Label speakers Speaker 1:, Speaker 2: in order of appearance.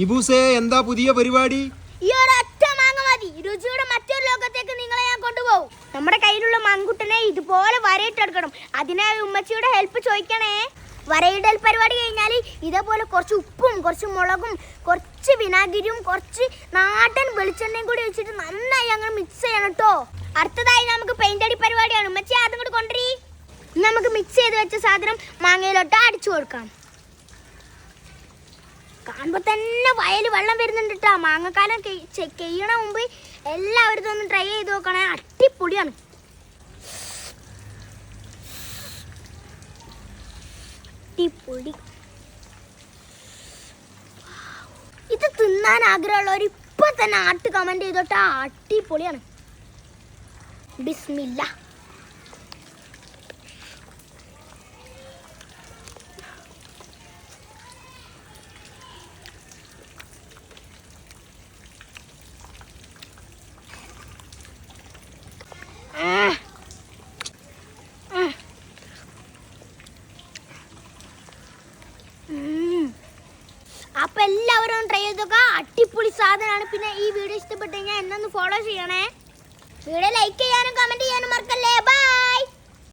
Speaker 1: ഇബൂസേ, എന്താ പുതിയ പരിപാടി?
Speaker 2: ഈ ഒരൊറ്റ മാങ്ങ മതി, രുചിയുടെ മറ്റൊരു ലോകത്തേക്ക് നിങ്ങളെ ഞാൻ കൊണ്ടുപോകും. നമ്മുടെ കയ്യിലുള്ള മാങ്കുട്ടനെ ഇതുപോലെ വരയിട്ടെടുക്കണം. അതിനായി ഉമ്മച്ചിയുടെ ഹെൽപ്പ് ചോദിക്കണേ. വരയിടൽ പരിപാടി കഴിഞ്ഞാൽ ഇതേപോലെ കുറച്ച് ഉപ്പും കുറച്ച് മുളകും കുറച്ച് വിനാഗിരിയും കുറച്ച് നാടൻ വെളിച്ചെണ്ണയും കൂടി വെച്ചിട്ട് നന്നായി അങ്ങനെ മിക്സ് ചെയ്യണം കേട്ടോ. അടുത്തതായി നമുക്ക് പെയിന്റ് അടി പരിപാടിയാണ്. ഉമ്മച്ചി അതും കൂടി കൊണ്ടുവരീ. നമുക്ക് മിക്സ് ചെയ്ത് വെച്ച സാധനം മാങ്ങയിലോട്ട് അടിച്ചു കൊടുക്കാം. കാണുമ്പോ തന്നെ വയൽ വെള്ളം വരുന്നുണ്ട് കേട്ടോ. മാങ്ങക്കാലം കഴിയണ മുമ്പ് എല്ലാവരും ഒന്ന് ട്രൈ ചെയ്ത് നോക്കണേ. അടിപൊളിയാണ്. അടിപൊളി. ഇത് തിന്നാൻ ആഗ്രഹമുള്ളവർ ഇപ്പൊ തന്നെ ആട്ട് കമന്റ് ചെയ്തോട്ടാ. അടിപൊളിയാണ്. ബിസ്മില്ലാ. അപ്പൊ എല്ലാവരും ട്രൈ ചെയ്തൊക്കെ. അടിപൊളി സാധനമാണ്. പിന്നെ ഈ വീഡിയോ ഇഷ്ടപ്പെട്ടു കഴിഞ്ഞാൽ എന്നെ ഒന്ന് ഫോളോ ചെയ്യണേ. വീഡിയോ ലൈക്ക് ചെയ്യാനും കമന്റ് ചെയ്യാനും മറക്കല്ലേ. ബൈ.